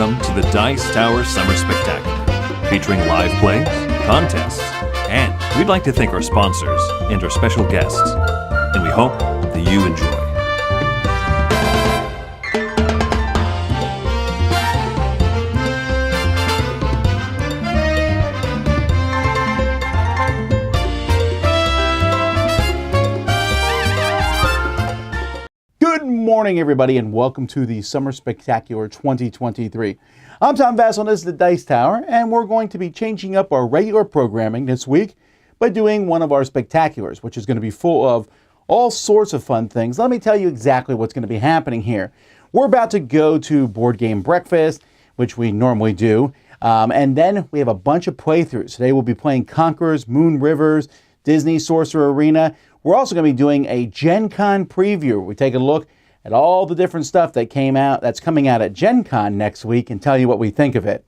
Welcome to the Dice Tower Summer Spectacular, featuring live plays, contests, and we'd like to thank our sponsors and our special guests, and we hope that you enjoy. Good morning, everybody, and welcome to the Summer Spectacular 2023. I'm Tom Vassell, and this is the Dice Tower, and we're going to be changing up our regular programming this week by doing one of our spectaculars, which is going to be full of all sorts of fun things. Let me tell you exactly what's going to be happening here. We're about to go to Board Game Breakfast, which we normally do, and then we have a bunch of playthroughs. Today we'll be playing Conquerors, Moon Rivers, Disney Sorcerer Arena. We're also going to be doing a Gen Con preview. We take a look at all the different stuff that came out, that's coming out at Gen Con next week, and tell you what we think of it.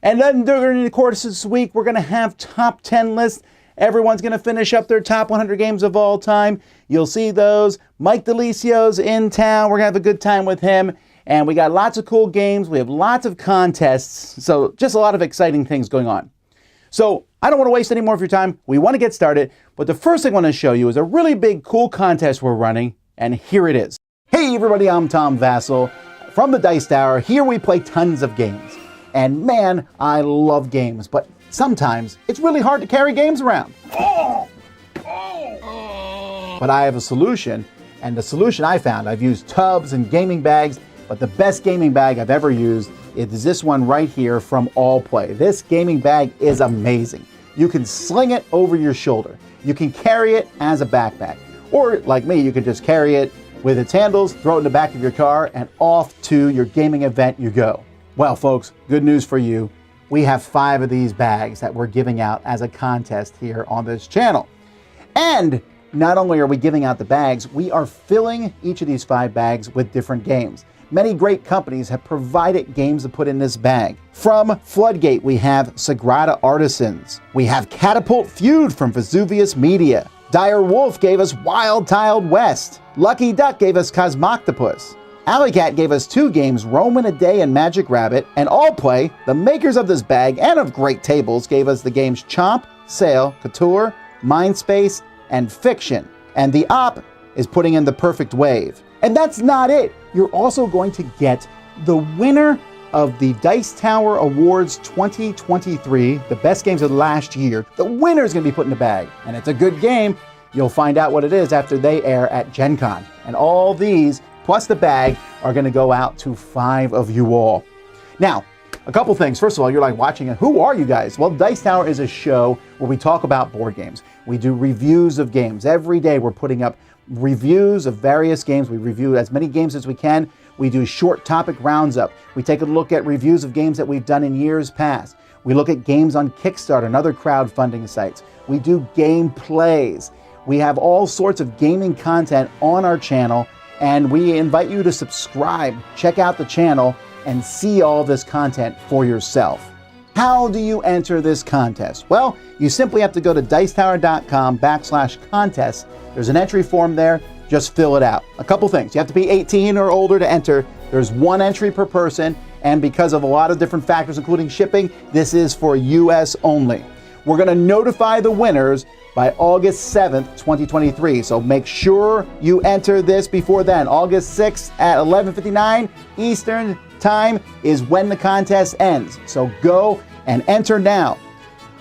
And then during the course of this week, we're going to have top 10 lists. Everyone's going to finish up their top 100 games of all time. You'll see those. Mike DeLisio's in town. We're going to have a good time with him. And we got lots of cool games. We have lots of contests. So just a lot of exciting things going on. So I don't want to waste any more of your time. We want to get started, but the first thing I want to show you is a really big, cool contest we're running, and here it is. Hey everybody, I'm Tom Vassell from the Dice Tower. Here we play tons of games, and man, I love games, but sometimes it's really hard to carry games around. But I have a solution, and the solution I found, I've used tubs and gaming bags, but the best gaming bag I've ever used is this one right here from Allplay. This gaming bag is amazing. You can sling it over your shoulder. You can carry it as a backpack. Or like me, you can just carry it with its handles, throw it in the back of your car, and off to your gaming event you go. Well, folks, good news for you. We have 5 of these bags that we're giving out as a contest here on this channel. And not only are we giving out the bags, we are filling each of these 5 bags with different games. Many great companies have provided games to put in this bag. From Floodgate, we have Sagrada Artisans. We have Catapult Feud from Vesuvius Media. Dire Wolf gave us Wild Tiled West. Lucky Duck gave us Cosmoctopus. Alleycat gave us 2 games, Roman a Day and Magic Rabbit. And Allplay, the makers of this bag and of great tables, gave us the games Chomp, Sail, Couture, Mindspace, and Fiction. And the Op is putting in the Perfect Wave. And that's not it. You're also going to get the winner of the Dice Tower Awards 2023, the best games of the last year. The winner is going to be put in the bag, and it's a good game. You'll find out what it is after they air at Gen Con. And all these, plus the bag, are going to go out to 5 of you all. Now, a couple things. First of all, you're like watching it. Who are you guys? Well, Dice Tower is a show where we talk about board games. We do reviews of games. Every day we're putting up reviews of various games. We review as many games as we can. We do short topic rounds up. We take a look at reviews of games that we've done in years past. We look at games on Kickstarter and other crowdfunding sites. We do game plays. We have all sorts of gaming content on our channel, and we invite you to subscribe, check out the channel, and see all this content for yourself. How do you enter this contest? Well, you simply have to go to dicetower.com/contest. There's an entry form there. Just fill it out. A couple things. You have to be 18 or older to enter. There's 1 entry per person, and because of a lot of different factors, including shipping, this is for US only. We're going to notify the winners by August 7th, 2023. So make sure you enter this before then. August 6th at 11:59 Eastern Time is when the contest ends. So go and enter now.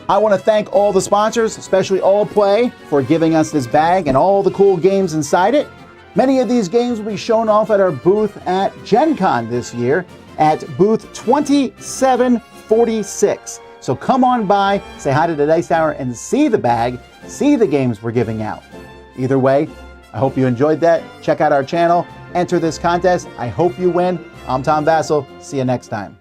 I want to thank all the sponsors, especially Allplay, for giving us this bag and all the cool games inside it. Many of these games will be shown off at our booth at Gen Con this year at booth 2746. So come on by, say hi to the Dice Tower, and see the bag, see the games we're giving out. Either way, I hope you enjoyed that. Check out our channel, enter this contest. I hope you win. I'm Tom Vassell. See you next time.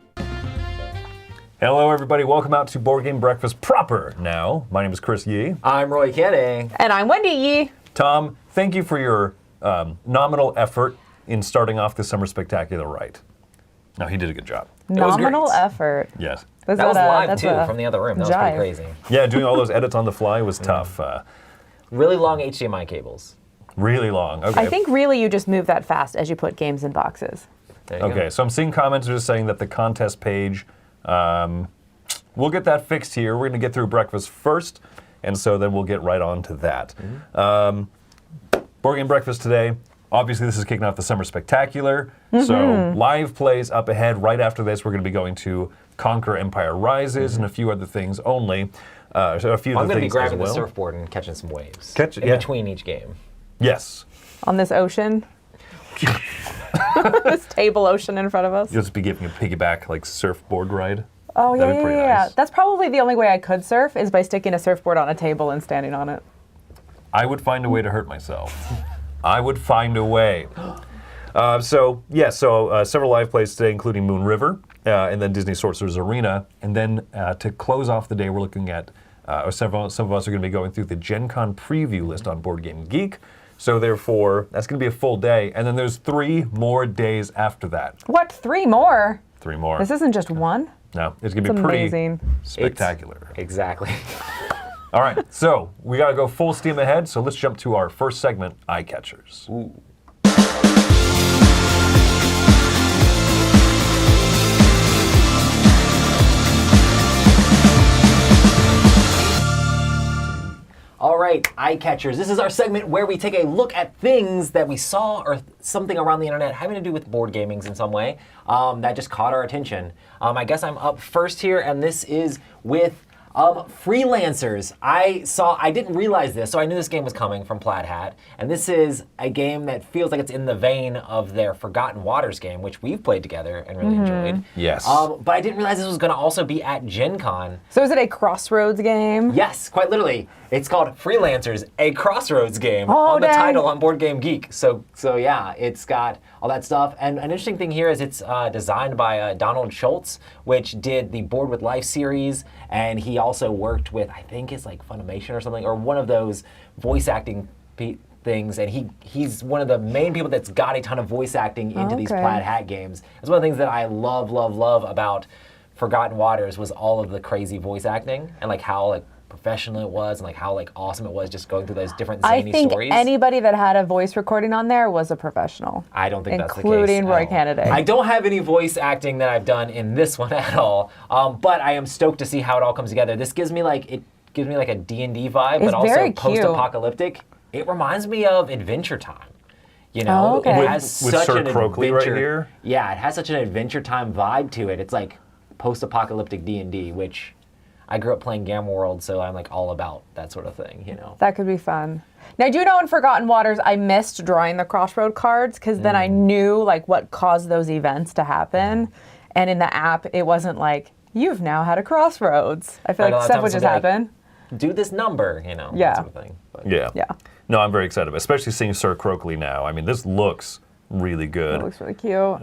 Hello, everybody. Welcome out to Board Game Breakfast proper now. My name is Chris Yee. I'm Roy Kenny. And I'm Wendy Yee. Tom, thank you for your nominal effort in starting off this Summer Spectacular right. No, he did a good job. Nominal effort. Yes. That was live, too, from the other room. That was pretty crazy. Yeah, doing all those edits on the fly was tough. Really long HDMI cables. Really long. Okay. I think really you just move that fast as you put games in boxes. Okay, so I'm seeing comments just saying that the contest page, we'll get that fixed here. We're going to get through breakfast first, and so then we'll get right on to that. Board Game Breakfast today. Obviously, this is kicking off the Summer Spectacular, so live plays up ahead. Right after this, we're going to be going to Conquer Empire Rises and a few other things only. So a few I'm other going to be things grabbing as well. the surfboard and catching some waves in between each game. Yes. On this ocean. This table ocean in front of us. You'll just be giving a piggyback, like, surfboard ride. Oh, yeah, That'd be pretty yeah. nice. That's probably the only way I could surf is by sticking a surfboard on a table and standing on it. I would find a way to hurt myself. I would find a way. Several live plays today, including Moon River, and then Disney Sorcerer's Arena. And then to close off the day, we're looking at, some of us are going to be going through the Gen Con preview list on Board Game Geek. So therefore, that's going to be a full day. And then there's 3 more days after that. What, 3 more? 3 more. This isn't just one? No, it's going to be amazing. Pretty spectacular. Exactly. All right, so we got to go full steam ahead. So let's jump to our first segment, Eye Catchers. Ooh. All right, Eye Catchers. This is our segment where we take a look at things that we saw or something around the internet having to do with board gamings in some way that just caught our attention. I guess I'm up first here, and this is with Freelancers. I didn't realize this, so I knew this game was coming from Plaid Hat, and this is a game that feels like it's in the vein of their Forgotten Waters game, which we've played together and really enjoyed. Yes. But I didn't realize this was going to also be at Gen Con. So is it a Crossroads game? Yes, quite literally. It's called Freelancers, a Crossroads game Oh, on the dang. title on Board Game Geek. So yeah, it's got all that stuff. And an interesting thing here is it's designed by Donald Schultz, which did the Board with Life series, and he also worked with, I think it's like Funimation or something, or one of those voice acting things, and he's one of the main people that's got a ton of voice acting into these Plaid Hat games. It's one of the things that I love about Forgotten Waters was all of the crazy voice acting and like how like professional it was and like how like awesome it was just going through those different zany I think stories. anybody that had a voice recording on there was a professional. I don't think that's the case. Including Roy at all. Canada. I don't have any voice acting that I've done in this one at all, but I am stoked to see how it all comes together. This gives me like a D&D vibe, It's but also very cute. post-apocalyptic. It reminds me of Adventure Time. You know, Oh, okay. it has With such Sir an Croakley right adventure. here? Yeah, it has such an Adventure Time vibe to it. It's like post-apocalyptic D&D, which I grew up playing Gamma World, so I'm like all about that sort of thing, you know. That could be fun. Now, I do know in Forgotten Waters, I missed drawing the crossroad cards because then I knew like what caused those events to happen. And in the app, it wasn't like, you've now had a crossroads. I feel Right, a lot like of stuff times would just it'll be like, happen. Do this number, you know, Yeah. that sort of thing. But Yeah. Yeah. No, I'm very excited, especially seeing Sir Croakley now. I mean, this looks really good. It looks really cute.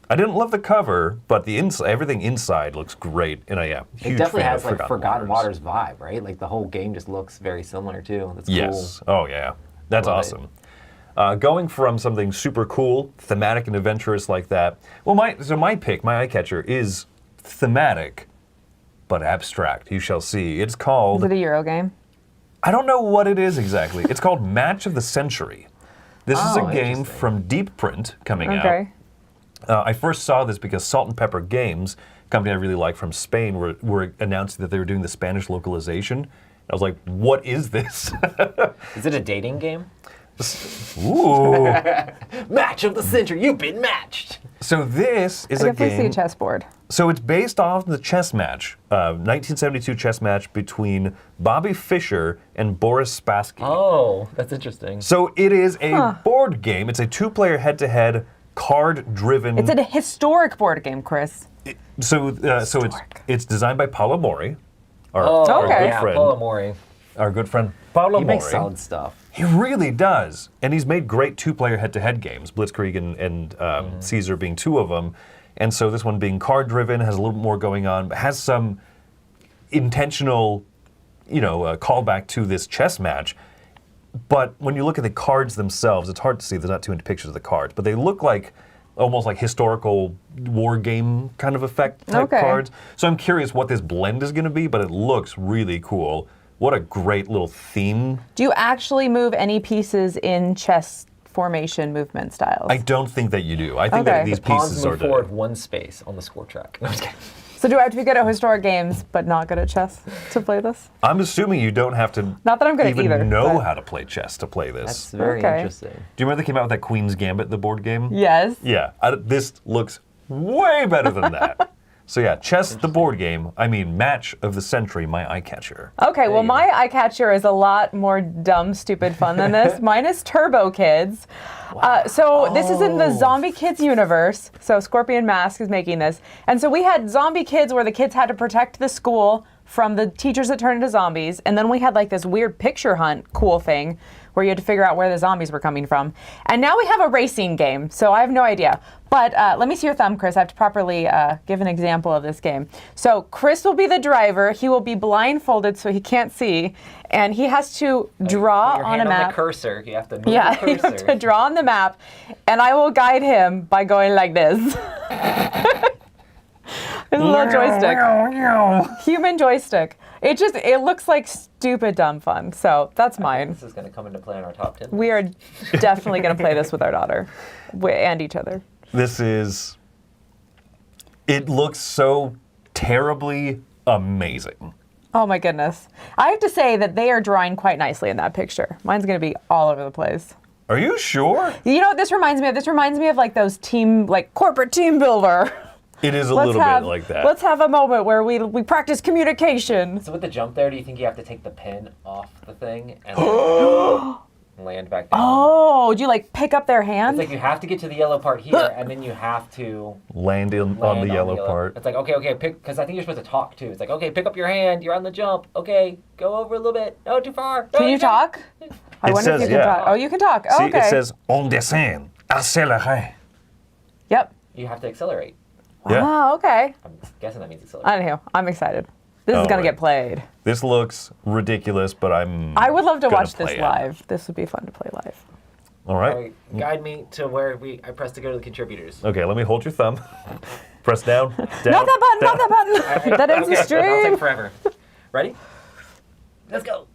I didn't love the cover, but the everything inside looks great. And It huge definitely fan has of like Forgotten Waters vibe, right? Like the whole game just looks very similar too. That's cool. Yes. Oh, yeah. That's Love awesome. Going from something super cool, thematic and adventurous like that. Well, my pick, my eye catcher, is thematic, but abstract. You shall see. It's called. Is it a Euro game? I don't know what it is exactly. It's called Match of the Century. This is a Oh, game interesting. from Deep Print coming out. Okay. I first saw this because Salt and Pepper Games, a company I really like from Spain, were announcing that they were doing the Spanish localization. I was like, what is this? Is it a dating game? Ooh. Match of the century, you've been matched. So this is I a definitely see game. a chessboard. So it's based off the chess match, 1972 chess match between Bobby Fischer and Boris Spassky. Oh, that's interesting. So it is a board game. It's a 2-player head-to-head, card-driven. It's a historic board game, Chris. So it's designed by Paolo Mori, our Okay. good Yeah, friend. Paolo Mori. Our good friend Paolo He Mori. makes solid stuff. He really does, and he's made great 2-player head-to-head games. Blitzkrieg and Caesar being 2 of them, and so this one being card-driven has a little more going on, but has some intentional, callback to this chess match. But when you look at the cards themselves, it's hard to see. There's not too many pictures of the cards, but they look like almost like historical war game kind of effect type Okay. cards. So I'm curious what this blend is going to be, but it looks really cool. What a great little theme. Do you actually move any pieces in chess formation movement styles. I don't think that you do. I think Okay. that these Pawns pieces are move forward one space on the score track. No, I'm just kidding. So do I have to be good at historic games, but not good at chess to play this? I'm assuming you don't have to Not that I'm good at even either, know but- how to play chess to play this. That's very Okay. interesting. Do you remember they came out with that Queen's Gambit, the board game? Yes. Yeah. This looks way better than that. So yeah, chess, the board game. I mean, match of the century, my eye catcher. Okay, well, you my eye catcher is a lot more dumb, stupid fun than this. Mine is Turbo Kids. So this is in the Zombie Kids universe. So Scorpion Mask is making this. And so we had Zombie Kids where the kids had to protect the school from the teachers that turned into zombies. And then we had like this weird picture hunt cool thing where you had to figure out where the zombies were coming from. And now we have a racing game, so I have no idea. But let me see your thumb, Chris. I have to properly give an example of this game. So Chris will be the driver. He will be blindfolded so he can't see. And he has to draw Put your on hand a map. on the cursor. You have to move Yeah, the you have cursor. to draw on the map. And I will guide him by going like this. There's a little joystick. Human joystick. It looks like stupid dumb fun. So that's mine. This is going to come into play on our top 10. We are definitely going to play this with our daughter and each other. It looks so terribly amazing. Oh my goodness. I have to say that they are drawing quite nicely in that picture. Mine's going to be all over the place. Are you sure? You know what this reminds me of? This reminds me of like those corporate team builder. It is a little bit like that. Let's have a moment where we practice communication. So with the jump there, do you think you have to take the pin off the thing and then land back down? Oh, do you like pick up their hand? It's like you have to get to the yellow part here, and then you have to Land on land the yellow part. It's like, okay, pick, because I think you're supposed to talk too. It's like, okay, pick up your hand, you're on the jump. Okay, go over a little bit. No, too far. No, Can you talk? I It wonder if says, you can yeah. talk. Oh, you can talk. Oh, See, okay. it says on descend, accéléré. Yep. You have to accelerate. Yeah. Oh, okay. I'm guessing that means accelerate. Anywho, I'm excited. This is going right. to get played. This looks ridiculous, but I would love to gonna watch this play it. live. This would be fun to play live. All right. All right, guide me to where I press to go to the contributors. Okay, let me hold your thumb. Press down. Down. Not that button, down. not that button. That ends the Okay, that'll stream. take forever. Ready? Let's go.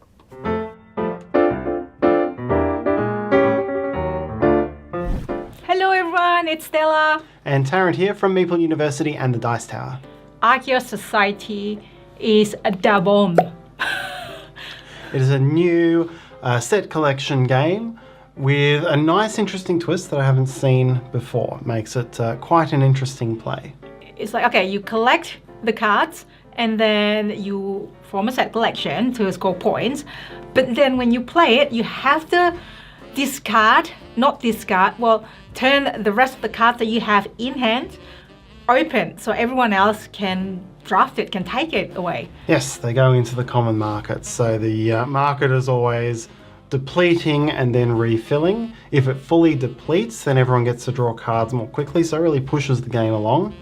Hello everyone, it's Stella. And Tarrant here from Maple University and the Dice Tower. Archaeo Society is a da bomb. It is a new set collection game with a nice, interesting twist that I haven't seen before. Makes it quite an interesting play. It's like, okay, you collect the cards and then you form a set collection to score points. But then when you play it, you have to turn the rest of the cards that you have in hand open so everyone else can draft it, can take it away. Yes, they go into the common market. So the market is always depleting and then refilling. If it fully depletes, then everyone gets to draw cards more quickly, so it really pushes the game along.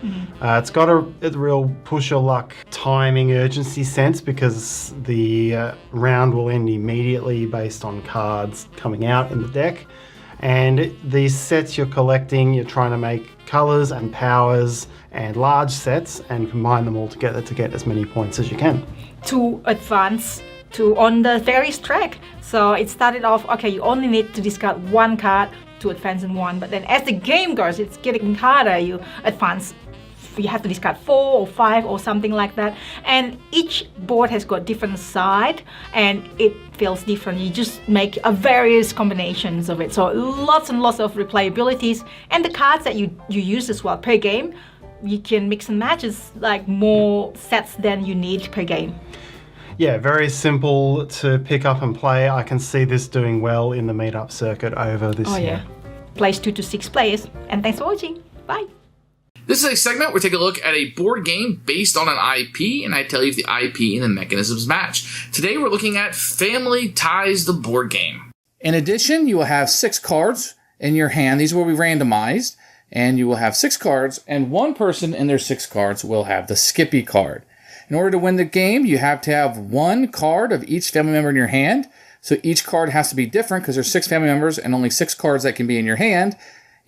It's got a real push your luck timing urgency sense because the round will end immediately based on cards coming out in the deck. And these sets you're collecting, you're trying to make colors and powers and large sets and combine them all together to get as many points as you can. To advance on the fairies track. So it started off, okay, you only need to discard one card to advance in one, but then as the game goes, it's getting harder. You advance, you have to discard 4 or 5 or something like that. And each board has got different side and it feels different. You just make various combinations of it. So lots and lots of replayabilities. And the cards that you use as well per game, you can mix and match. It's like more sets than you need per game. Yeah, very simple to pick up and play. I can see this doing well in the meetup circuit over this year. Plays 2 to 6 players. And thanks for watching. Bye. This is a segment where we take a look at a board game based on an IP, and I tell you if the IP and the mechanisms match. Today we're looking at Family Ties, the board game. In addition, you will have 6 cards in your hand. These will be randomized, and you will have 6 cards, and one person in their 6 cards will have the Skippy card. In order to win the game, you have to have 1 card of each family member in your hand. So each card has to be different because there's 6 family members and only 6 cards that can be in your hand.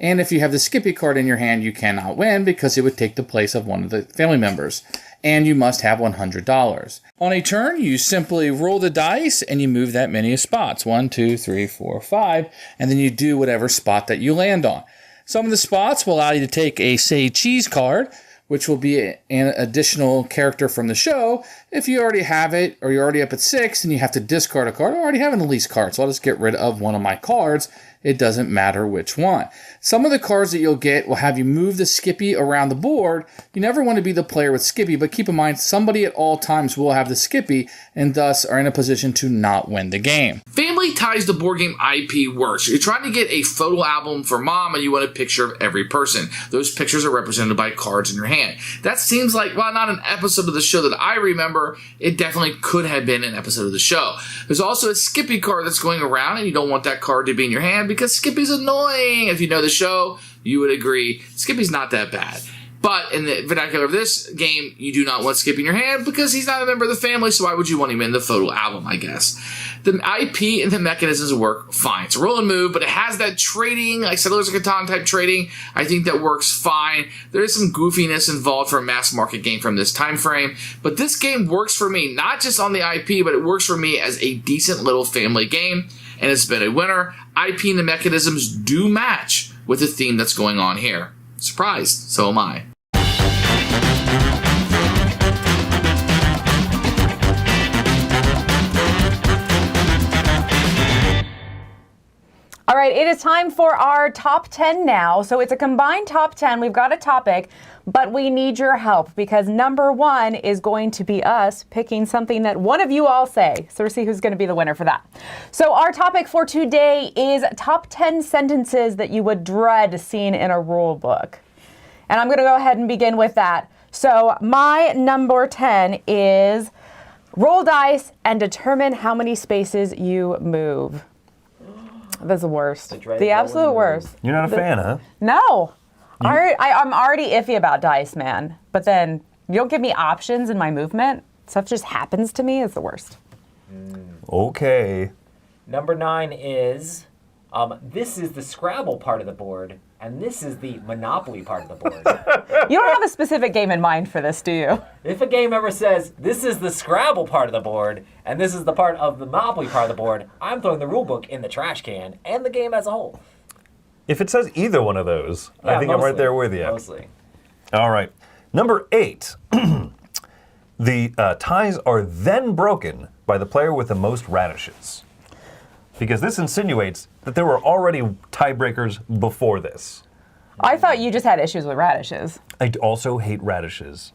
And if you have the Skippy card in your hand, you cannot win because it would take the place of one of the family members. And you must have $100. On a turn, you simply roll the dice and you move that many spots. 1, 2, 3, 4, 5. And then you do whatever spot that you land on. Some of the spots will allow you to take a Say Cheese card, which will be an additional character from the show. If you already have it, or you're already up at 6, and you have to discard a card, I already have an Elise card, so I'll just get rid of one of my cards. It doesn't matter which one. Some of the cards that you'll get will have you move the Skippy around the board. You never want to be the player with Skippy, but keep in mind, somebody at all times will have the Skippy, and thus are in a position to not win the game. Family Ties the board game IP works. You're trying to get a photo album for mom and you want a picture of every person. Those pictures are represented by cards in your hand. That seems like, while not an episode of the show that I remember, it definitely could have been an episode of the show. There's also a Skippy card that's going around and you don't want that card to be in your hand because Skippy's annoying. If you know the show, you would agree Skippy's not that bad. But in the vernacular of this game, you do not want Skippy in your hand because he's not a member of the family, so why would you want him in the photo album, I guess? The IP and the mechanisms work fine. It's a roll and move, but it has that trading, like Settlers of Catan type trading. I think that works fine. There is some goofiness involved for a mass market game from this time frame, but this game works for me, not just on the IP, but it works for me as a decent little family game, and it's been a winner. IP and the mechanisms do match with the theme that's going on here. Surprised, so am I. All right, it is time for our top 10 now. So it's a combined top 10. We've got a topic, but we need your help because number 1 is going to be us picking something that one of you all say. So we'll see who's going to be the winner for that. So our topic for today is top 10 sentences that you would dread seeing in a rule book. And I'm going to go ahead and begin with that. So my number 10 is roll dice and determine how many spaces you move. That's the worst. The absolute worst. You're not a fan, huh? No. I'm already iffy about dice, man. But then you don't give me options in my movement. Stuff just happens to me. It's the worst. Okay. Number 9 is, this is the Scrabble part of the board, and this is the Monopoly part of the board. You don't have a specific game in mind for this, do you? If a game ever says, this is the Scrabble part of the board, and this is the part of the Monopoly part of the board, I'm throwing the rulebook in the trash can, and the game as a whole. If it says either one of those, I think I'm right there with you. Mostly. All right. Number 8. The ties are then broken by the player with the most radishes. Because this insinuates that there were already tiebreakers before this. I thought you just had issues with radishes. I also hate radishes.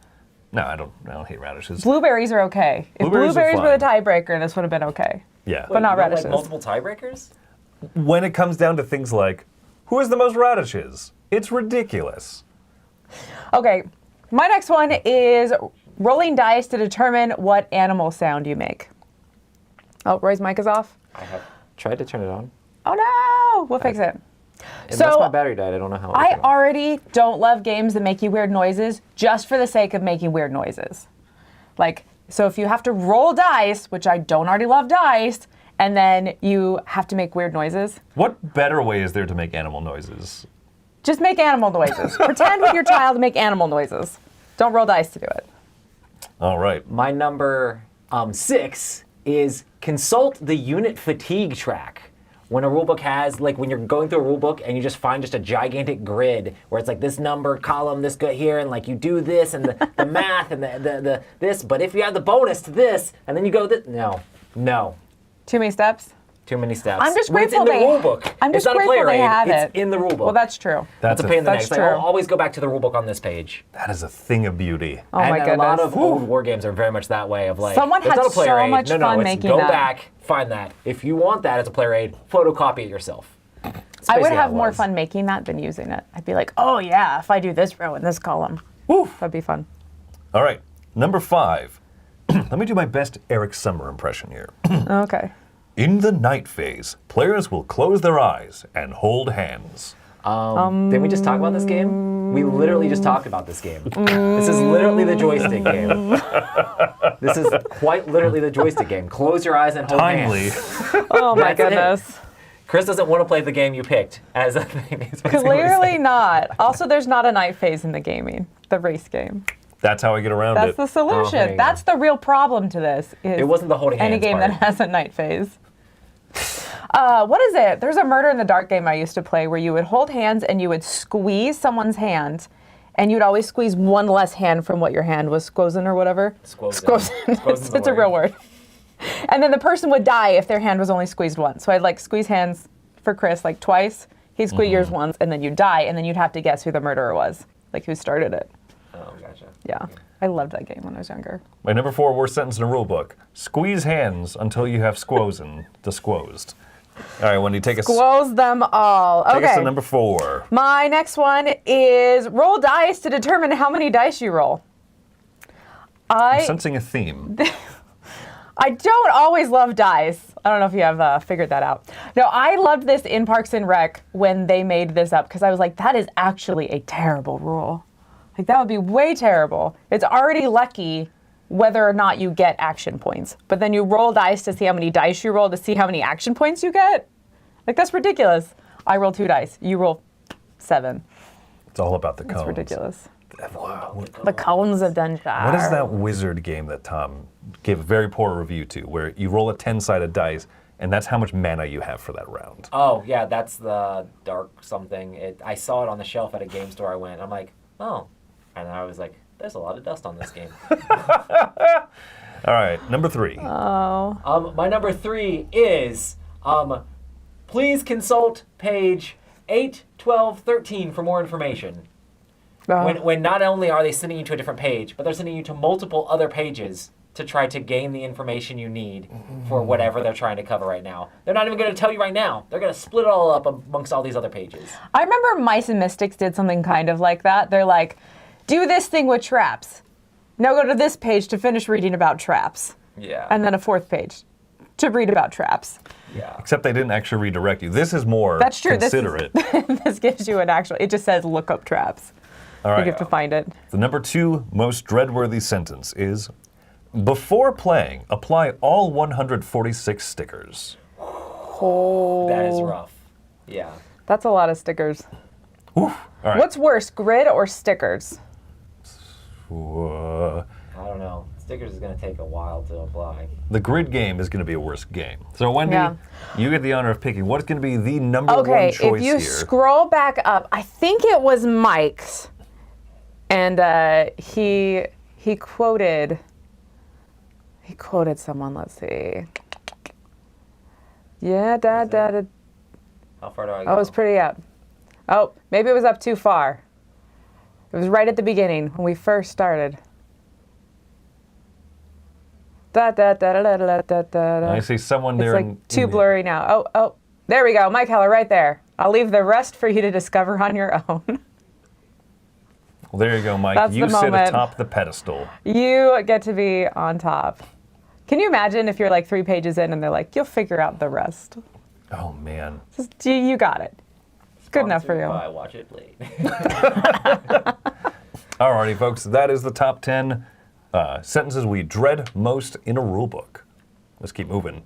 No, I don't hate radishes. Blueberries are okay. If blueberries were the tiebreaker, this would have been okay. Yeah. But not radishes. Like multiple tiebreakers? When it comes down to things like, who has the most radishes? It's ridiculous. Okay, my next one is rolling dice to determine what animal sound you make. Oh, Roy's mic is off. I have tried to turn it on. Oh no, we'll fix it. Unless my battery died, I don't know how. I already don't love games that make you weird noises just for the sake of making weird noises. Like, so if you have to roll dice, which I don't already love dice, and then you have to make weird noises. What better way is there to make animal noises? Just make animal noises. Pretend with your child to make animal noises. Don't roll dice to do it. All right. My number 6 is consult the unit fatigue track. When a rulebook has, like when you're going through a rulebook and you just find just a gigantic grid where it's like this number column, this go here, and like you do this and the math and the this, but if you add the bonus to this and then you go this, no. Too many steps? Too many steps. I'm just When it's grateful in the rulebook. I'm just It's not a grateful player they aid, have it's it. in the rulebook. Well, that's true. That's a pain in the neck. That's Like, true. I'll always go back to the rulebook on this page. That is a thing of beauty. Oh and my goodness. a lot of old war games are very much that way of like, Someone it's had not a player so aid. much no, fun it's making go that. back, find that. If you want that as a player aid, photocopy it yourself. That's I would basically how have it more was. fun making that than using it. I'd be like, oh yeah, if I do this row in this column, that'd be fun. All right. Number 5. Let me do my best Eric Summer impression here. Okay. In the night phase, players will close their eyes and hold hands. Didn't we just talk about this game? We literally just talked about this game. This is literally the joystick game. This is quite literally the joystick game. Close your eyes and hold Timely. hands. Oh my That's it. goodness. Chris doesn't want to play the game you picked as a thing. is what he's gonna Clearly say. not. Also, there's not a night phase in the gaming, the race game. That's how I get around That's it. the there solution. you That's the real problem to this. Is It wasn't the holding any hands game part. that has a night phase. What is it? There's a Murder in the Dark game I used to play where you would hold hands and you would squeeze someone's hand, and you'd always squeeze one less hand from what your hand was squozen or whatever. Squozen. Squozen's a It's a real word. And then the person would die if their hand was only squeezed once. So I'd like squeeze hands for Chris like twice. He'd squeeze yours once, and then you'd die, and then you'd have to guess who the murderer was, like who started it. Oh, gotcha. Yeah. I loved that game when I was younger. My number 4 worst sentence in a rule book. Squeeze hands until you have squozen. Disclosed. All right, Wendy, take us Close them all. take us Okay. to number 4. My next one is roll dice to determine how many dice you roll. I'm sensing a theme. I don't always love dice. I don't know if you have figured that out. No, I loved this in Parks and Rec when they made this up because I was like, that is actually a terrible rule. Like, that would be way terrible. It's already lucky whether or not you get action points. But then you roll dice to see how many dice you roll to see how many action points you get. Like, that's ridiculous. I roll 2 dice. You roll 7. It's all about the cones. It's ridiculous. Wow. The cones of Dunshire. What is that wizard game that Tom gave a very poor review to, where you roll a 10-sided dice, and that's how much mana you have for that round? Oh, yeah, that's the dark something. I saw it on the shelf at a game store I went. I'm like, oh. And I was like, there's a lot of dust on this game. All right, number 3. My number 3 is, please consult page 8, 12, 13 for more information. When not only are they sending you to a different page, but they're sending you to multiple other pages to try to gain the information you need for whatever they're trying to cover right now. They're not even going to tell you right now. They're going to split it all up amongst all these other pages. I remember Mice and Mystics did something kind of like that. They're like, do this thing with traps. Now go to this page to finish reading about traps. Yeah. And then a 4th page to read about traps. Yeah. Except they didn't actually redirect you. This is more That's true. considerate. This gives you an actual, it just says look up traps. All right. You have to find it. The number 2 most dreadworthy sentence is, before playing, apply all 146 stickers. Oh. That is rough. Yeah. That's a lot of stickers. All right. What's worse, grid or stickers? Uh, I don't know. Stickers is going to take a while to apply. the grid game is going to be a worse game. So, Wendy, Yeah. you get the honor of picking. What's going to be the number 1 Okay, choice if you here? scroll back up, I think it was Mike's, and he quoted someone. Let's see. Yeah, da. How far do I go? Oh, it was pretty up. Oh, maybe it was up too far. It was right at the beginning when we first started. I see someone It's there. like too blurry now. Oh, there we go. Mike Heller right there. I'll leave the rest for you to discover on your own. Well, there you go, Mike. That's You the sit moment. atop the pedestal. You get to be on top. Can you imagine if you're like 3 pages in and they're like, you'll figure out the rest? Oh, man. Just, you got it. It's good enough for you. I watch it late. Alrighty, folks. That is the top 10 sentences we dread most in a rule book. Let's keep moving.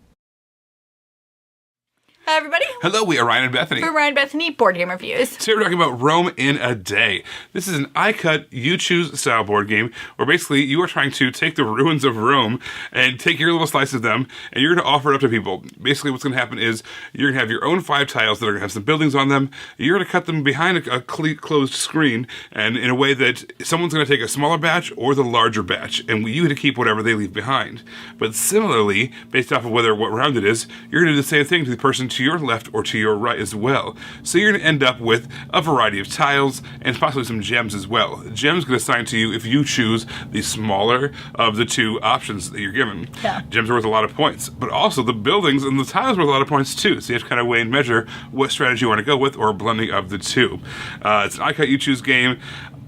Hi, everybody. Hello, we are Ryan and Bethany. We're Ryan Bethany, Board Game Reviews. Today we're talking about Rome in a Day. This is an I-cut, you-choose style board game where basically you are trying to take the ruins of Rome and take your little slice of them and you're going to offer it up to people. Basically what's going to happen is you're going to have your own 5 tiles that are going to have some buildings on them. You're going to cut them behind a closed screen and in a way that someone's going to take a smaller batch or the larger batch and you get to keep whatever they leave behind. But similarly, based off of what round it is, you're going to do the same thing to the person to your left or to your right as well. So you're going to end up with a variety of tiles and possibly some gems as well. Gems get assigned to you if you choose the smaller of the 2 options that you're given. Yeah. Gems are worth a lot of points, but also the buildings and the tiles are worth a lot of points too. So you have to kind of weigh and measure what strategy you want to go with or a blending of the 2. It's an I-cut, you-choose game.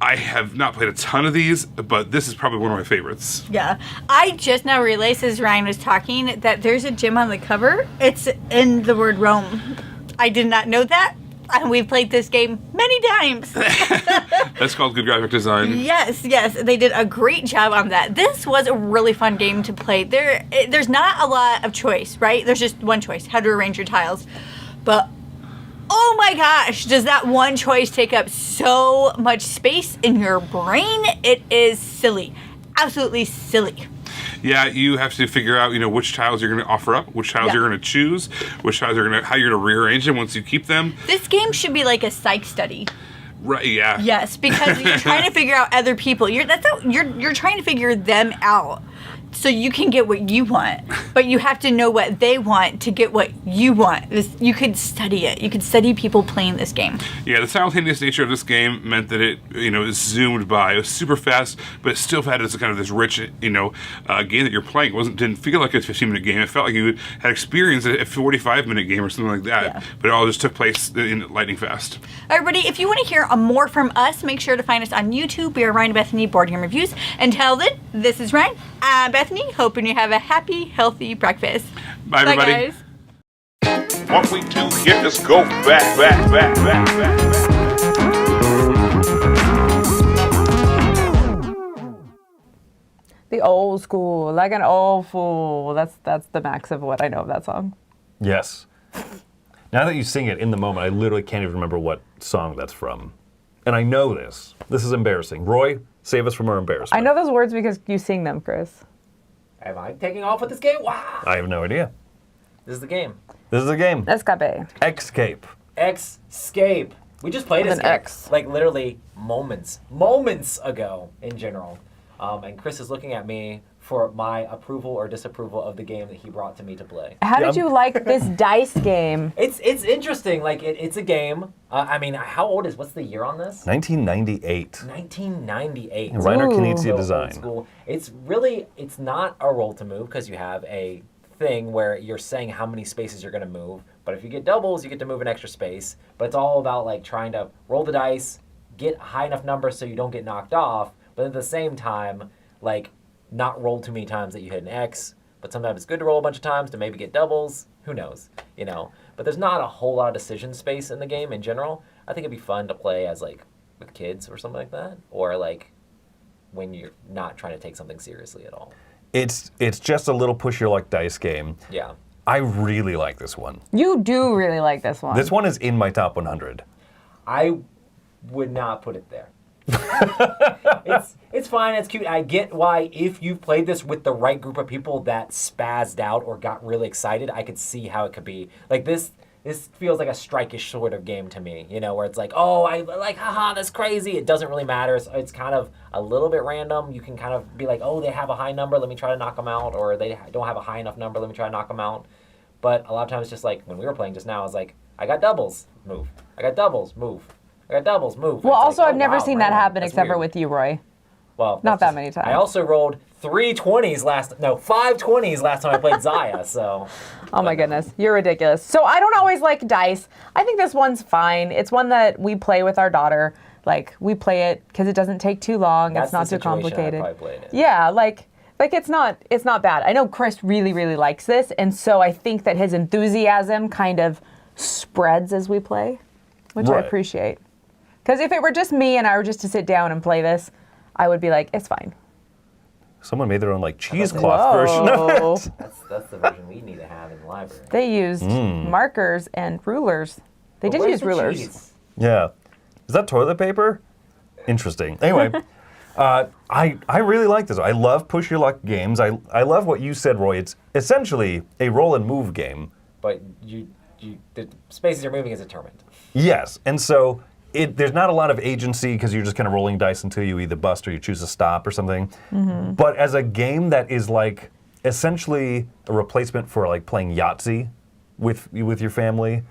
I have not played a ton of these, but this is probably one of my favorites. Yeah. I just now realized as Ryan was talking that there's a gem on the cover. It's in the word Rome. I did not know that. And we've played this game many times. That's called good graphic design. Yes. They did a great job on that. This was a really fun game to play. There's not a lot of choice, right? There's just one choice, how to arrange your tiles. but oh my gosh, does that one choice take up so much space in your brain? It is silly. Absolutely silly. Yeah, you have to figure out, which tiles you're going to offer up, which tiles you're going to choose, which tiles how you're going to rearrange them once you keep them. This game should be like a psych study. Right, yeah. Yes, because you're trying to figure out other people. You're trying to figure them out so you can get what you want. But you have to know what they want to get what you want. You could study it. You could study people playing this game. Yeah, the simultaneous nature of this game meant that it, is zoomed by. It was super fast, but it still had this kind of this rich, game that you're playing. Didn't feel like a 15-minute game. It felt like you had experienced a 45-minute game or something like that. Yeah. But it all just took place in lightning fast. All right, everybody, if you want to hear more from us, make sure to find us on YouTube. We are Ryan and Bethany Board Game Reviews. Until then, this is Ryan. I'm Bethany, hoping you have a happy, healthy breakfast. Bye, everybody. Guys. What we do here is go back. The old school, like an old fool. That's the max of what I know of that song. Yes. Now that you sing it in the moment, I literally can't even remember what song that's from. And I know this. This is embarrassing. Roy, save us from our embarrassment. I know those words because you sing them, Chris. Am I taking off with this game? Wow. I have no idea. This is the game. This is the game. Escape. Excape. Excape. We just played With an Escape. X. Like literally moments ago in general. And Chris is looking at me for my approval or disapproval of the game that he brought to me to play. How did you like this dice game? It's interesting. Like it's a game. How old what's the year on this? 1998. 1998. Reiner Knizia So design. old school. It's not a roll to move because you have a thing where you're saying how many spaces you're going to move. But if you get doubles, you get to move an extra space. But it's all about like trying to roll the dice, get high enough numbers so you don't get knocked off. But at the same time, like, not roll too many times that you hit an X. But sometimes it's good to roll a bunch of times to maybe get doubles. Who knows, But there's not a whole lot of decision space in the game in general. I think it'd be fun to play as, like, with kids or something like that. Or, like, when you're not trying to take something seriously at all. It's just a little push your luck dice game. Yeah. I really like this one. You do really like this one. This one is in my top 100. I would not put it there. It's fine, it's cute. I get why if you've played this with the right group of people that spazzed out or got really excited, I could see how it could be. Like this feels like a strike-ish sort of game to me, where it's like, oh, I like, haha, that's crazy. It doesn't really matter. So it's kind of a little bit random. You can kind of be like, oh, they have a high number, let me try to knock them out, or they don't have a high enough number, let me try to knock them out. But a lot of times, just like when we were playing just now, I was like, I got doubles, move. I got doubles, move. I got doubles, move. Well, It's also, like, I've never wow, seen that random. happen That's except for weird. with you, Roy. Well, Not that many times. I also rolled 5 20s last time I played Zaya, so. Oh my goodness, you're ridiculous. So I don't always like dice. I think this one's fine. It's one that we play with our daughter. Like, we play it because it doesn't take too long. That's it's not the too situation complicated. I probably played it. Yeah, like it's not bad. I know Chris really, really likes this, and so I think that his enthusiasm kind of spreads as we play, which I Right. appreciate. Because if it were just me and I were just to sit down and play this, I would be like, it's fine. Someone made their own like cheesecloth version of Whoa. it. That's the version we need to have in the library. They used markers and rulers. They But did where's use the rulers. cheese? Yeah. Is that toilet paper? Interesting. Anyway, I really like this. I love push your luck games. I love what you said, Roy. It's essentially a roll and move game. But the spaces you're moving is determined. Yes, and so there's not a lot of agency because you're just kind of rolling dice until you either bust or you choose to stop or something. Mm-hmm. But as a game that is like essentially a replacement for like playing Yahtzee with your family,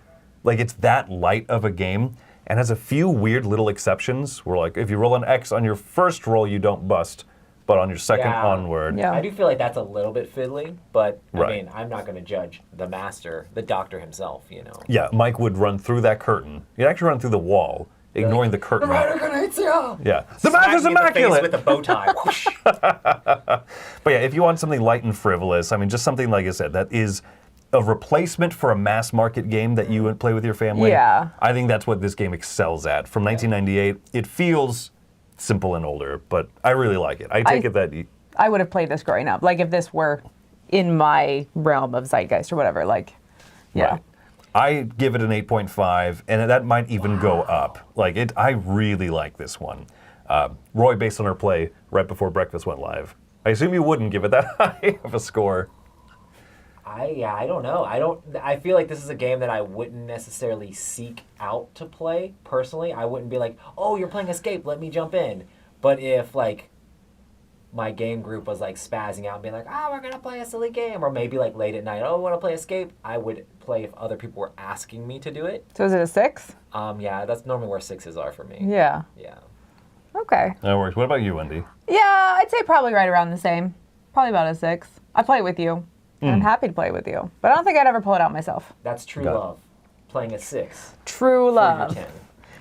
like it's that light of a game and has a few weird little exceptions where like if you roll an X on your first roll you don't bust, but on your second Yeah. onward. Yeah. I do feel like that's a little bit fiddly, but Right. I mean, I'm not going to judge the master, the doctor himself, Yeah, Mike would run through that curtain. He'd actually run through the wall, ignoring the curtain. Yeah. The math is immaculate! With a bow tie. Whoosh. But yeah, if you want something light and frivolous, I mean, just something like I said, that is a replacement for a mass market game that you would play with your family. Yeah. I think that's what this game excels at. From 1998, it feels simple and older, but I really like it. I take it that I would have played this growing up. Like if this were in my realm of zeitgeist or whatever. Like, yeah. Right. I give it an 8.5, and that might even go up. I really like this one. Roy, based on our play right before breakfast went live, I assume you wouldn't give it that high of a score. I don't know. I feel like this is a game that I wouldn't necessarily seek out to play personally. I wouldn't be like, "Oh, you're playing Escape, let me jump in." But if my game group was spazzing out and being like, we're gonna play a silly game, or maybe late at night, want to play Escape, I would play if other people were asking me to do it. So is it a 6? Yeah, that's normally where 6s are for me. Yeah. Yeah. Okay. That works. What about you, Wendy? Yeah, I'd say probably right around the same. Probably about a 6. I play it with you. And I'm happy to play it with you. But I don't think I'd ever pull it out myself. That's true love. Playing a 6. True love.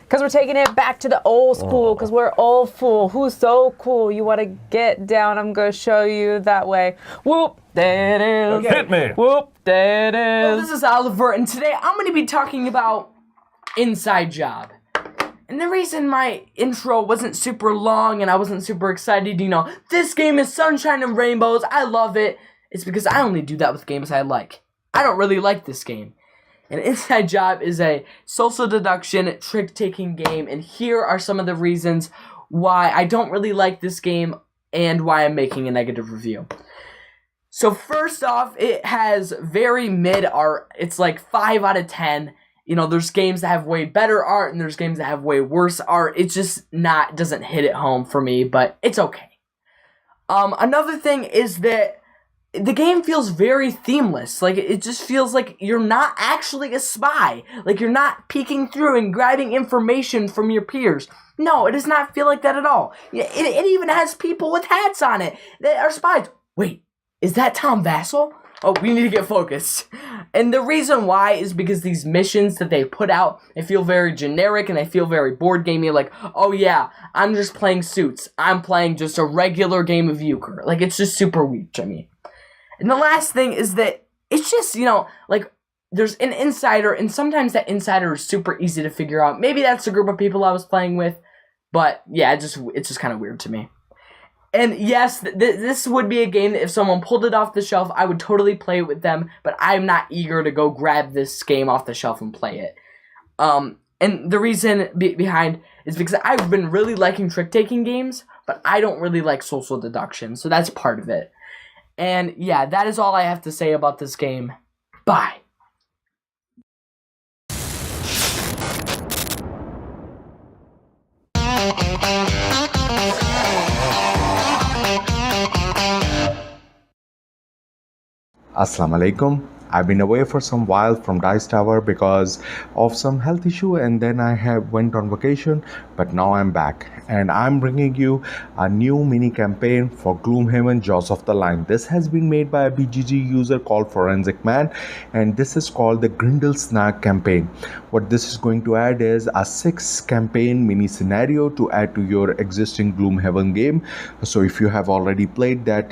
Because we're taking it back to the old school, because we're old fool. Who's so cool? You want to get down, I'm going to show you that way. Whoop, there it is. Okay. Hit me. Whoop, there it Well, is. this is Oliver, and today I'm going to be talking about Inside Job. And the reason my intro wasn't super long and I wasn't super excited, this game is sunshine and rainbows, I love it, is because I only do that with games I like. I don't really like this game. And Inside Job is a social deduction, trick-taking game, and here are some of the reasons why I don't really like this game and why I'm making a negative review. So first off, it has very mid art. It's 5 out of 10. There's games that have way better art, and there's games that have way worse art. It's just doesn't hit it home for me, but it's okay. Another thing is that the game feels very themeless. It just feels like you're not actually a spy. You're not peeking through and grabbing information from your peers. No, it does not feel like that at all. It even has people with hats on it that are spies. Wait, is that Tom Vassell? Oh, we need to get focused. And the reason why is because these missions that they put out, they feel very generic and they feel very board gamey. Oh yeah, I'm just playing Suits. I'm playing just a regular game of euchre. It's just super weak to me. And the last thing is that it's just, there's an insider, and sometimes that insider is super easy to figure out. Maybe that's the group of people I was playing with, but yeah, it's just kind of weird to me. And yes, this would be a game that if someone pulled it off the shelf, I would totally play it with them, but I'm not eager to go grab this game off the shelf and play it. And the reason behind is because I've been really liking trick-taking games, but I don't really like social deduction, so that's part of it. And yeah, that is all I have to say about this game. Bye. Assalamu alaikum. I've been away for some while from Dice Tower because of some health issue, and then I went on vacation, but now I'm back and I'm bringing you a new mini campaign for Gloomhaven Jaws of the Line. This has been made by a BGG user called Forensic Man, and this is called the Grindel Snack campaign. What this is going to add is a 6 campaign mini scenario to add to your existing Gloomhaven game. So if you have already played that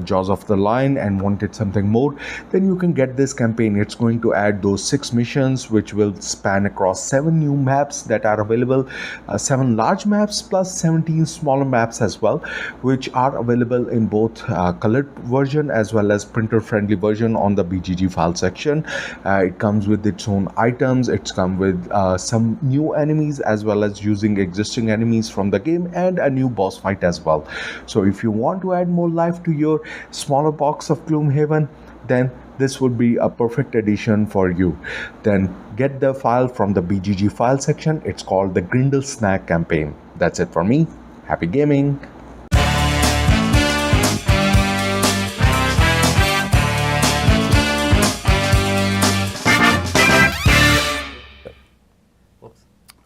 Jaws of the Line and wanted something more, then you can get this campaign. It's going to add those 6 missions which will span across 7 new maps that are available, 7 large maps plus 17 smaller maps as well, which are available in both colored version as well as printer friendly version on the BGG file section. It comes with its own items. It's come with some new enemies as well as using existing enemies from the game and a new boss fight as well. So if you want to add more life to your smaller box of Gloomhaven, then this would be a perfect addition for you. Then get the file from the BGG file section. It's called the Grindel Snack campaign. That's it for me. Happy gaming.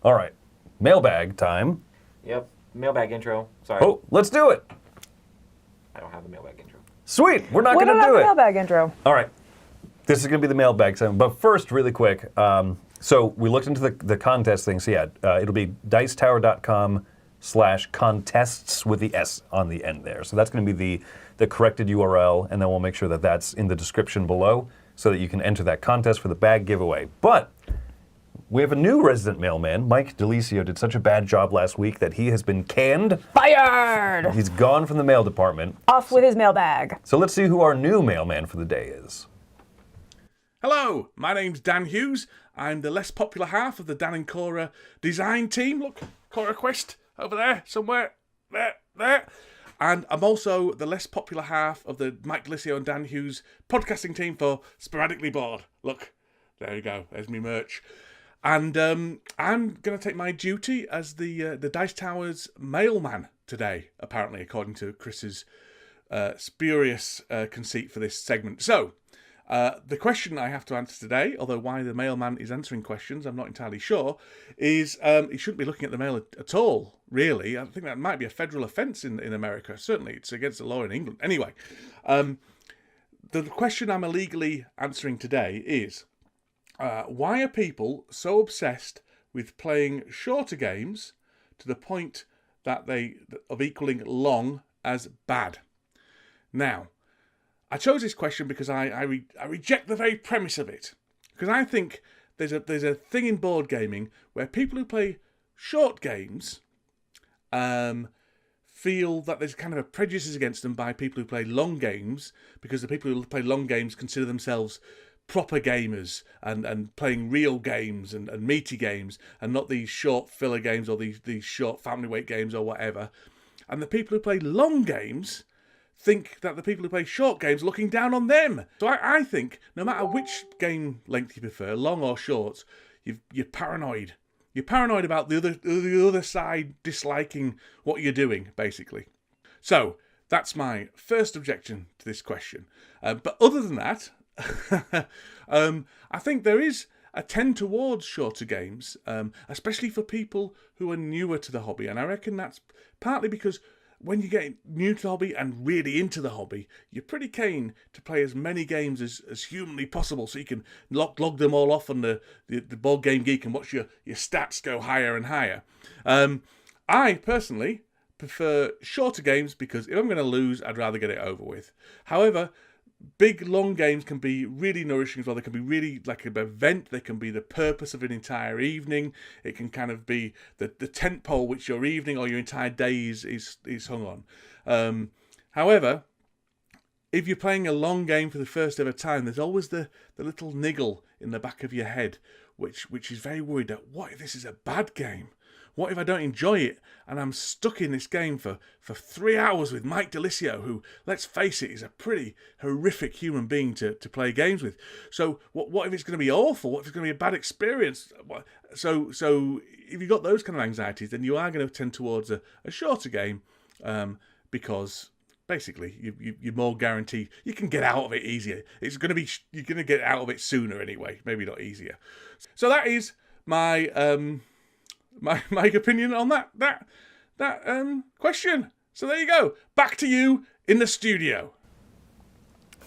All right, mailbag time. Yep, mailbag intro. Sorry. Oh, let's do it. I don't have a mailbag intro. Sweet, we're not We going don't to do have it. a mailbag intro. All right, this is going to be the mailbag segment. But first, really quick, so we looked into the contest thing. So yeah, it'll be dicetower.com/contests with the S on the end there. So that's going to be the corrected URL, and then we'll make sure that that's in the description below so that you can enter that contest for the bag giveaway. But we have a new resident mailman. Mike DeLisio did such a bad job last week that he has been canned. Fired! He's gone from the mail department. Off with his mailbag. So let's see who our new mailman for the day is. Hello, my name's Dan Hughes. I'm the less popular half of the Dan and Cora design team. Look, Cora Quest over there, somewhere. There. And I'm also the less popular half of the Mike Delisio and Dan Hughes podcasting team for Sporadically Bored. Look, there you go. There's me merch. And I'm going to take my duty as the Dice Tower's mailman today, apparently, according to Chris's spurious conceit for this segment. So, the question I have to answer today, although why the mailman is answering questions, I'm not entirely sure, is he shouldn't be looking at the mail at all, really. I think that might be a federal offence in America. Certainly, it's against the law in England. Anyway, the question I'm illegally answering today is, why are people so obsessed with playing shorter games to the point that of equaling long as bad? Now, I chose this question because I reject the very premise of it. Because I think there's a thing in board gaming where people who play short games feel that there's kind of a prejudice against them by people who play long games, because the people who play long games consider themselves proper gamers and playing real games and meaty games and not these short filler games or these short family weight games or whatever. And the people who play long games think that the people who play short games are looking down on them. So I think no matter which game length you prefer, long or short, you're paranoid. You're paranoid about the other side disliking what you're doing, basically. So that's my first objection to this question. But other than that, I think there is a tend towards shorter games, especially for people who are newer to the hobby. And I reckon that's partly because when you get new to the hobby and really into the hobby, you're pretty keen to play as many games as humanly possible, so you can log them all off on the Board Game Geek and watch your stats go higher and higher. I personally prefer shorter games because if I'm going to lose, I'd rather get it over with. However, big, long games can be really nourishing as well. They can be really like an event. They can be the purpose of an entire evening. It can kind of be the tent pole which your evening or your entire day is hung on. However, if you're playing a long game for the first ever time, there's always the little niggle in the back of your head which is very worried that what if this is a bad game? What if I don't enjoy it and I'm stuck in this game for 3 hours with Mike Delisio, who, let's face it, is a pretty horrific human being to play games with. So what if it's going to be awful? What if it's going to be a bad experience? So if you've got those kind of anxieties, then you are going to tend towards a shorter game because basically you're more guaranteed you can get out of it easier. You're going to get out of it sooner anyway, maybe not easier. So that is my opinion on that question. So there you go. Back to you in the studio.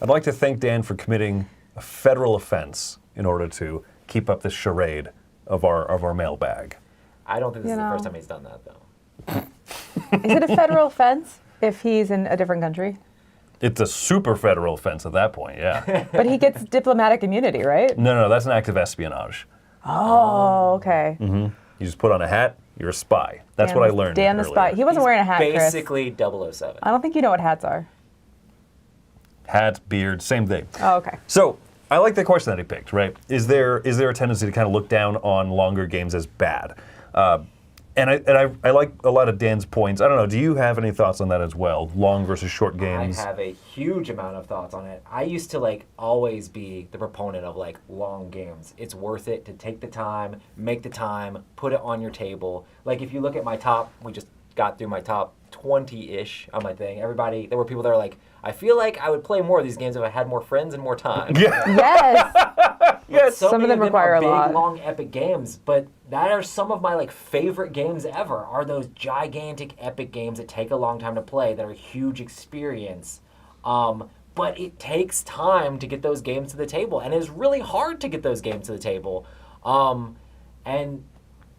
I'd like to thank Dan for committing a federal offense in order to keep up this charade of our mailbag. I don't think this is the first time he's done that, though. Is it a federal offense if he's in a different country? It's a super federal offense at that point, yeah. But he gets diplomatic immunity, right? No, that's an act of espionage. Oh, okay. Mm-hmm. You just put on a hat, you're a spy. That's what I learned Dan the earlier. spy. He wasn't wearing a hat, Chris. Basically 007. I don't think you know what hats are. Hat, beard, same thing. Oh, okay. So, I like the question that he picked, right? Is there a tendency to kind of look down on longer games as bad? And I like a lot of Dan's points. I don't know, do you have any thoughts on that as well? Long versus short games? I have a huge amount of thoughts on it. I used to always be the proponent of long games. It's worth it to take the time, make the time, put it on your table. If you look at my top, we just got through my top 20-ish on my thing. There were people that were like, I feel like I would play more of these games if I had more friends and more time. Yeah. Yes. Yes. Some of them require a big, lot. long, epic games, but that are some of my favorite games ever. Are those gigantic, epic games that take a long time to play, that are a huge experience. But it takes time to get those games to the table, and it's really hard to get those games to the table. And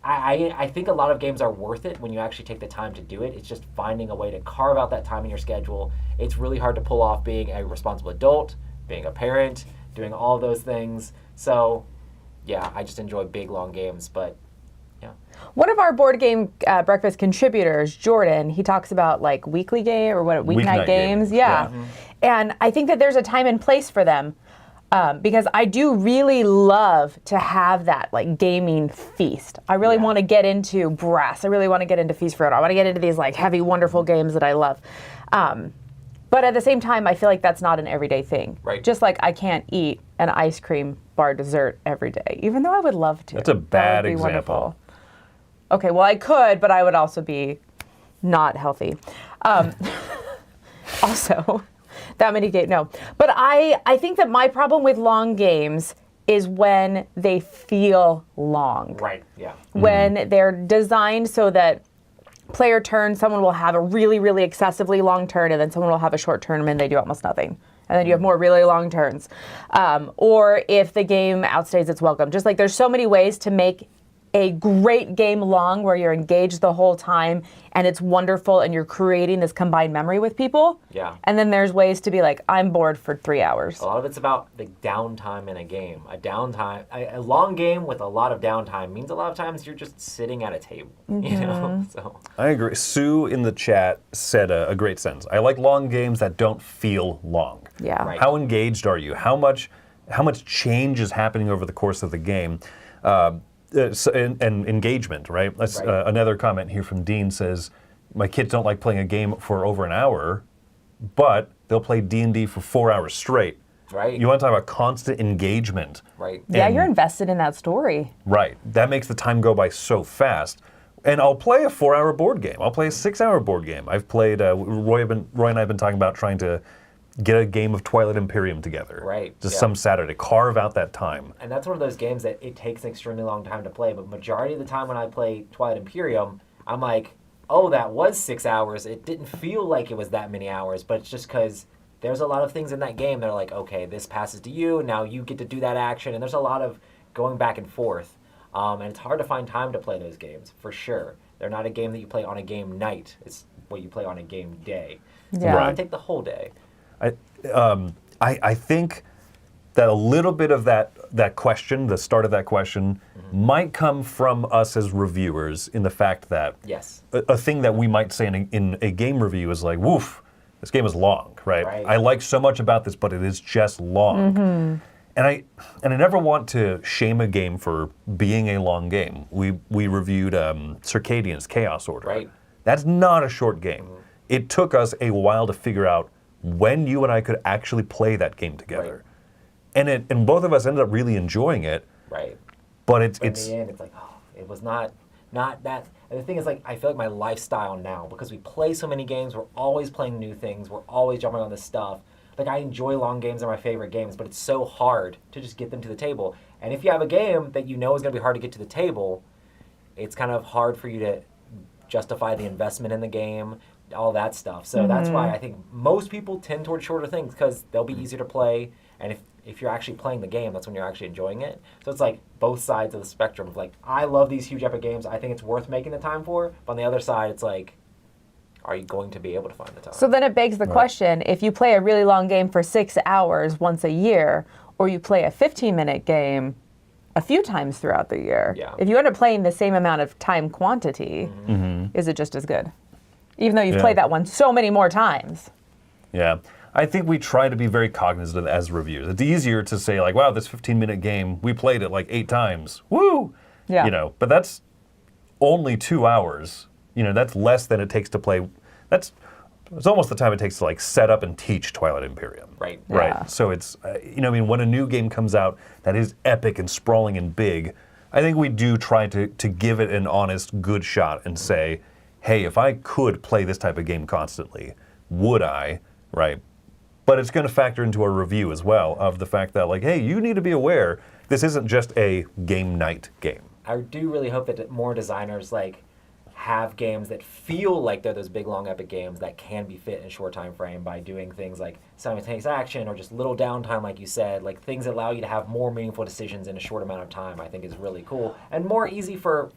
I think a lot of games are worth it when you actually take the time to do it. It's just finding a way to carve out that time in your schedule. It's really hard to pull off being a responsible adult, being a parent, doing all of those things. So, yeah, I just enjoy big, long games, but yeah. One of our board game breakfast contributors, Jordan, he talks about weekly game or weeknight games. Yeah. Mm-hmm. And I think that there's a time and place for them. Because I do really love to have that like gaming feast. I really want to get into Brass. I really want to get into Feast for It. I want to get into these like heavy, wonderful games that I love. But at the same time, I feel like that's not an everyday thing. Right. Just like I can't eat an ice cream bar dessert every day, even though I would love to. That's a bad That would be example. wonderful. Okay, well I could, but I would also be not healthy. Also, that many games, no. But I think that my problem with long games is when they feel long. Right, yeah. When they're designed so that player turn, someone will have a really, really excessively long turn, and then someone will have a short turn and they do almost nothing. And then you have more really long turns. Or if the game outstays its welcome. Just like there's so many ways to make a great game long where you're engaged the whole time and it's wonderful and you're creating this combined memory with people. Yeah. And then there's ways to be like, I'm bored for 3 hours. A lot of it's about the downtime in a game. A long game with a lot of downtime means a lot of times you're just sitting at a table. You know. So I agree. Sue in the chat said a great sentence. I like long games that don't feel long. Yeah. Right. How engaged are you? How much change is happening over the course of the game? And engagement, right? Another comment here from Dean says, my kids don't like playing a game for over an hour, but they'll play D&D for 4 hours straight. Right. You want to talk about constant engagement. Right. Yeah, And- you're invested in that story. Right. That makes the time go by so fast. And I'll play a 4-hour board game. I'll play a 6-hour board game. I've played, Roy and I have been talking about trying to get a game of Twilight Imperium together. Right, Just yeah. some Saturday. Carve out that time. And that's one of those games that it takes an extremely long time to play. But majority of the time when I play Twilight Imperium, I'm like, oh, that was 6 hours. It didn't feel like it was that many hours, but it's just because there's a lot of things in that game that are like, okay, this passes to you, now you get to do that action, and there's a lot of going back and forth. And it's hard to find time to play those games, for sure. They're not a game that you play on a game night. It's what you play on a game day. So Yeah. it Right. might take the whole day. I think that a little bit of that question, the start of that question, might come from us as reviewers in the fact that Yes. a thing that we might say in a game review is like, woof, this game is long, right? Right. I like so much about this, but it is just long. And I never want to shame a game for being a long game. We reviewed Circadian's Chaos Order. Right. That's not a short game. It took us a while to figure out when you and I could actually play that game together. Right. And both of us ended up really enjoying it. Right. But it's But in the end, it's like, oh, it was not that. And the thing is, like, I feel like my lifestyle now, because we play so many games, we're always playing new things, we're always jumping on this stuff. Like, I enjoy long games, they're my favorite games, but it's so hard to just get them to the table. And if you have a game that you know is going to be hard to get to the table, it's kind of hard for you to justify the investment in the game, all that stuff. So that's why I think most people tend towards shorter things, because they'll be easier to play, and if you're actually playing the game, that's when you're actually enjoying it. So it's like both sides of the spectrum. Like, I love these huge epic games. I think it's worth making the time for. But on the other side, it's like, are you going to be able to find the time? So then it begs the question, if you play a really long game for 6 hours once a year, or you play a 15-minute game a few times throughout the year, if you end up playing the same amount of time quantity, is it just as good? Even though you've played that one so many more times. Yeah. I think we try to be very cognizant as reviewers. It's easier to say like, wow, this 15-minute game, we played it like 8 times. Woo! Yeah. You know, but that's only 2 hours. You know, that's less than it takes to play. It's almost the time it takes to like set up and teach Twilight Imperium. Right. Right. Yeah. So it's, you know, I mean, when a new game comes out that is epic and sprawling and big, I think we do try to give it an honest, good shot and say, hey, if I could play this type of game constantly, would I? Right. But it's going to factor into our review as well of the fact that, like, hey, you need to be aware this isn't just a game night game. I do really hope that more designers, like, have games that feel like they're those big, long, epic games that can be fit in a short time frame by doing things like simultaneous action or just little downtime, like you said, like things that allow you to have more meaningful decisions in a short amount of time. I think is really cool and more easy for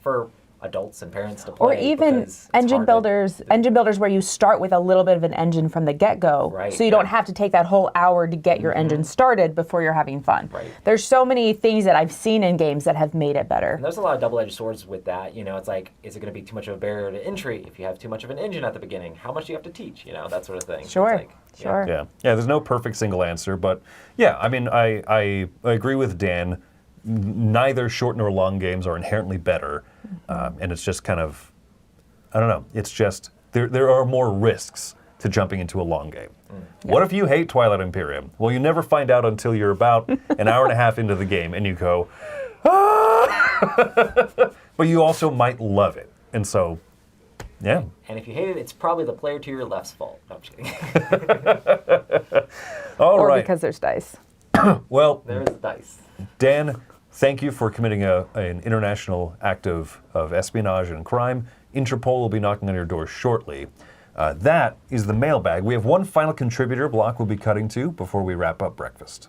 adults and parents to play. Or even engine builders where you start with a little bit of an engine from the get-go, Right, so you don't have to take that whole hour to get your engine started before you're having fun. Right. There's so many things that I've seen in games that have made it better. And there's a lot of double-edged swords with that. You know, it's like, is it going to be too much of a barrier to entry if you have too much of an engine at the beginning? How much do you have to teach? You know, that sort of thing. Sure, It's like, sure. Yeah, there's no perfect single answer, but yeah, I mean, I agree with Dan. Neither short nor long games are inherently better, and it's just kind of, I don't know, it's just, there are more risks to jumping into a long game. What if you hate Twilight Imperium? Well, you never find out until you're about an hour and a half into the game, and you go, ah! But you also might love it, and so, yeah. And if you hate it, it's probably the player to your left's fault. No, I'm just kidding. All or right. because there's dice. Well, There's dice. Dan, thank you for committing an international act of espionage and crime. Interpol will be knocking on your door shortly. That is the mailbag. We have one final contributor block we'll be cutting to before we wrap up breakfast.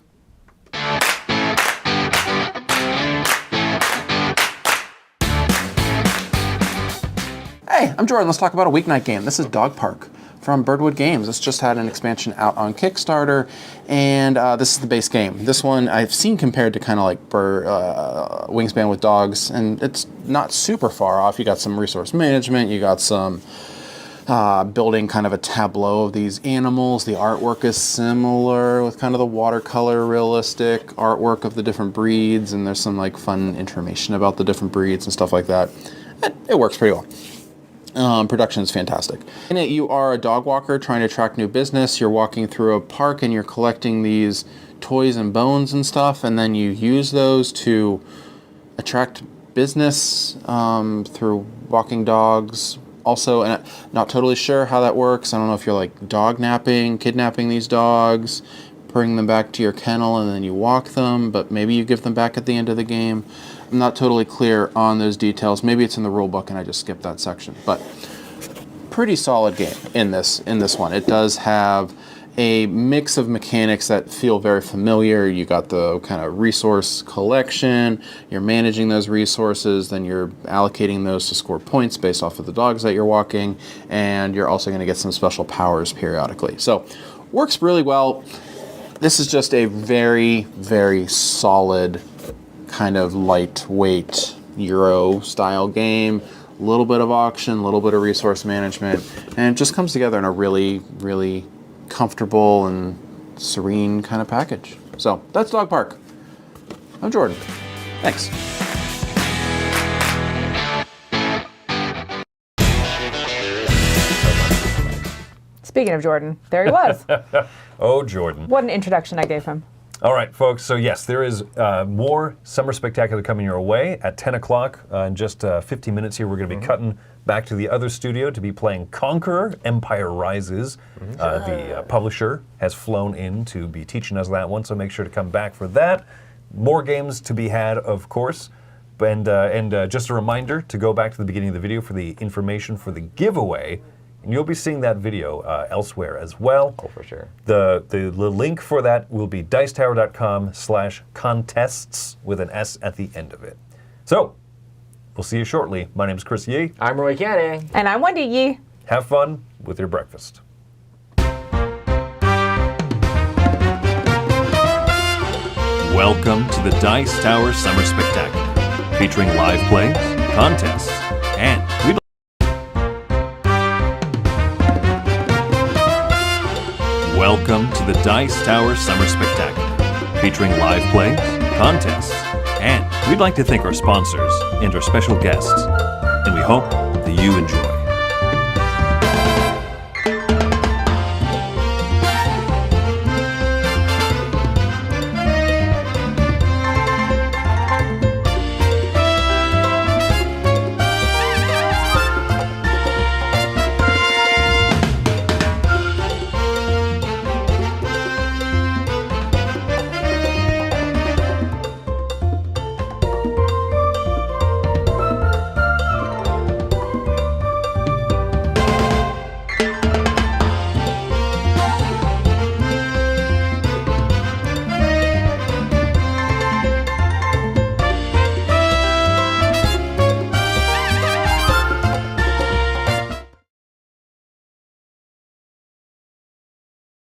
Hey, I'm Jordan. Let's talk about a weeknight game. This is Dog Park from Birdwood Games. This just had an expansion out on Kickstarter, and this is the base game. This one I've seen compared to kind of like Wingspan with dogs, and it's not super far off. You got some resource management, you got some building kind of a tableau of these animals. The artwork is similar with kind of the watercolor realistic artwork of the different breeds, and there's some like fun information about the different breeds and stuff like that. It works pretty well. Production is fantastic. In it, you are a dog walker trying to attract new business. You're walking through a park and you're collecting these toys and bones and stuff, and then you use those to attract business through walking dogs. Also, and I'm not totally sure how that works. I don't know if you're like dog napping, kidnapping these dogs, bring them back to your kennel, and then you walk them, but maybe you give them back at the end of the game. I'm not totally clear on those details. Maybe it's in the rule book and I just skipped that section, but pretty solid game in this one. It does have a mix of mechanics that feel very familiar. You got the kind of resource collection, you're managing those resources, then you're allocating those to score points based off of the dogs that you're walking, and you're also going to get some special powers periodically. So, works really well. This is just a very, very solid kind of lightweight Euro-style game. A little bit of auction, a little bit of resource management, and it just comes together in a really, really comfortable and serene kind of package. So that's Dog Park. I'm Jordan. Thanks. Speaking of Jordan, there he was. Oh, Jordan. What an introduction I gave him. All right, folks. So yes, there is more Summer Spectacular coming your way at 10 o'clock. In just 15 minutes here, we're going to be cutting back to the other studio to be playing Conqueror, Empire Rises. The publisher has flown in to be teaching us that one, so make sure to come back for that. More games to be had, of course. And just a reminder to go back to the beginning of the video for the information for the giveaway. And you'll be seeing that video elsewhere as well. Oh, for sure. The link for that will be dicetower.com/contests with an S at the end of it. So, we'll see you shortly. My name is Chris Yee. I'm Roy Canny. And I'm Wendy Yee. Have fun with your breakfast. Welcome to the Dice Tower Summer Spectacular, featuring live plays, contests, and Welcome to the Dice Tower Summer Spectacular, featuring live plays, contests, and we'd like to thank our sponsors and our special guests, and we hope that you enjoy.